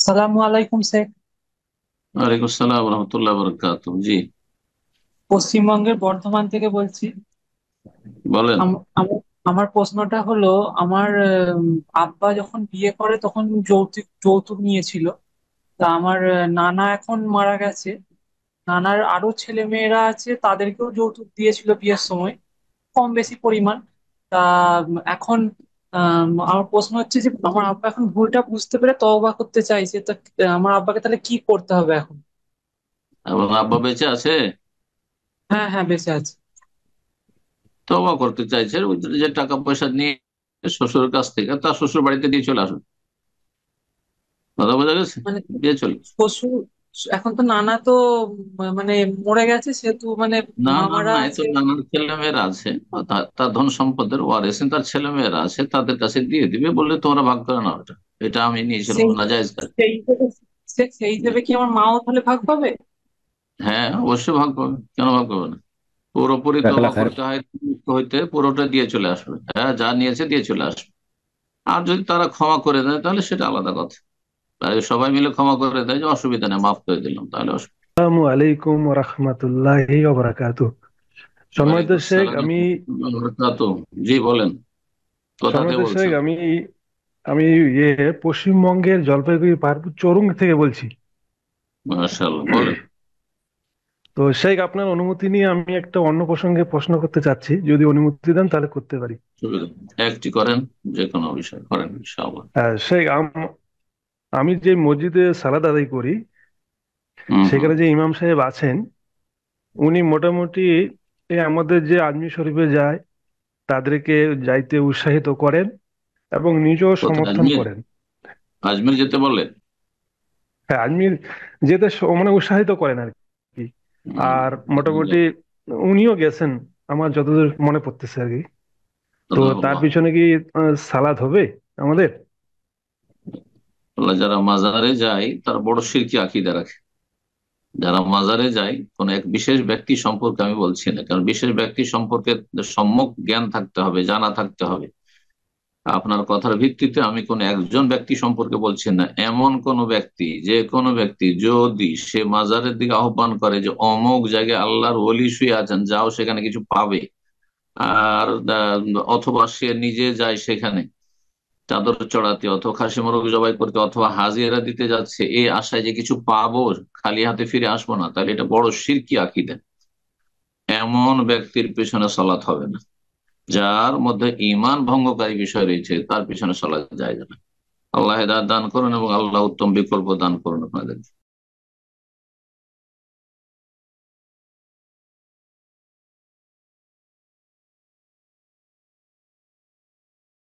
সালামু আলাইকুম শেখ। ওয়ালাইকুম আসসালাম রহমতুল্লাহ বরকাত। জি, পশ্চিমবঙ্গের বর্ধমান থেকে বলছি। বলেন। আমার আমার প্রশ্নটা হলো, আমার আব্বা যখন বিয়ে করে তখন যৌতুক যৌতুক নিয়েছিল। তা আমার নানা এখন মারা গেছে। নানার আরো ছেলে মেয়েরা আছে, তাদেরকেও যৌতুক দিয়েছিল বিয়ের সময়, কম বেশি পরিমাণ। তা এখন আমার প্রশ্ন হচ্ছে যে আমার আব্বা এখন ভুলটা বুঝতে পেরে তওবা করতে চাইছে। তা আমার আব্বাকে তাহলে কি করতে হবে এখন? এবং আব্বা বেঁচে আছে? হ্যাঁ, হ্যাঁ, বেঁচে আছে। তওবা করতে চাইছে, ওই যে টাকা পয়সা নিয়ে শ্বশুরের কাছ থেকে তার শ্বশুর বাড়িতে দিয়ে চলে আসুন। কথা বোঝা গেছে? মানে দিয়ে চলে। শ্বশুর, এখন তো নানা তো মানে মরে গেছে, সেহেতু মানে না না মামারা না, এ তো আছে। নানার ছেলে মেয়েরা আছে, তার ধন সম্পদের ওয়ারিশ তার ছেলে মেয়েরা আছে, তাদের কাছে দিয়ে দিবে, বললে তোমরা ভাগ করে নাও। এটা আমি নিয়েছিলাম সেই না, জায়েজ কাজ। সেই হিসেবে সেই হিসেবে কি আমার মাও তাহলে ভাগ পাবে? হ্যাঁ, অবশ্যই ভাগ পাবে, কেন ভাগ পাবে না? পুরোপুরি তওবা জাজাকাল্লাহ খায়ের। করতে হয়, মুক্ত হইতে পুরোটা দিয়ে চলে আসবে। হ্যাঁ, যা নিয়েছে দিয়ে চলে আসবে। আর যদি তারা ক্ষমা করে দেয় তাহলে সেটা আলাদা কথা। আর সবাই মিলে ক্ষমা করে দেয় যে অসুবিধা নেই, মাফ করে দিলাম, তাহলে আসসালামু আলাইকুম রাহমাতুল্লাহি ওয়া বারাকাতুহু। সম্মানিত ওয়ালাইকুম শেখ, আসসালাম আমি ওয়া বারাকাতুহু। জি বলেন, কোথা সম্মানিত থেকে শেখ বলছেন? আমি আমি পশ্চিমবঙ্গের জলপাইগুড়ি পাহাড়পুর চরুং থেকে বলছি। মাশাআল্লাহ, বলেন। তো শেখ, আপনার অনুমতি নিয়ে আমি একটা অন্য প্রসঙ্গে প্রশ্ন করতে চাচ্ছি, যদি অনুমতি দেন তাহলে করতে পারি। সুবিধা একটি করেন, যে কোনো বিষয় করেন ইনশাআল্লাহ। হ্যাঁ শেখ, আমি যে মসজিদে সালাত আদায় করি, হুম হুম। সেখানে যে ইমাম সাহেব আছেন, উনি মোটামুটি আমাদের যে আজমির শরীফে যায় তাদেরকে যাইতে উৎসাহিত করেন এবং নিজেও কোথায়, সমর্থন আজমির? করেন। আজমির যেতে বলেন? হ্যাঁ, আজমির যেতে মানে উৎসাহিত করেন আর কি। হুম, আর মোটামুটি উনিও গেছেন, আমার যতদূর মনে পড়তেছে আর কি। তো তার আল্লাহ। পিছনে কি সালাদ হবে আমাদের? আল্লাহ, যারা মাজারে যায় তারা বড় শিরকি আকীদা রাখে। যারা মাজারে যায় কোন এক বিশেষ ব্যক্তি সম্পর্কে আমি বলছি না, কারণ বিশেষ ব্যক্তি সম্পর্কে সম্যক জ্ঞান থাকতে হবে, জানা থাকতে হবে। আপনার কথার ভিত্তিতে আমি কোন একজন ব্যক্তি সম্পর্কে বলছি না, এমন কোন ব্যক্তি, যে কোনো ব্যক্তি যদি সে মাজারের দিকে আহ্বান করে যে অমুক জায়গায় আল্লাহর ওলি শুয়ে আছেন, যাও সেখানে কিছু পাবে, আর অথবা সে নিজে যায় সেখানে চাদর চড়াতে, অথবা খাসি মোরগ জবাই করতে, অথবা হাজিরা দিতে যাচ্ছে এই আশায় যে কিছু পাবো, খালি হাতে ফিরে আসবো না, তাহলে এটা বড় শিরকি আকীদা। এমন ব্যক্তির পেছনে সালাত হবে না। যার মধ্যে ঈমান ভঙ্গকারী বিষয় রয়েছে তার পিছনে চলা যায় না। আল্লাহ হেদায়েত দান করুন এবং আল্লাহ উত্তম বিকল্প দান করুন আপনাদের।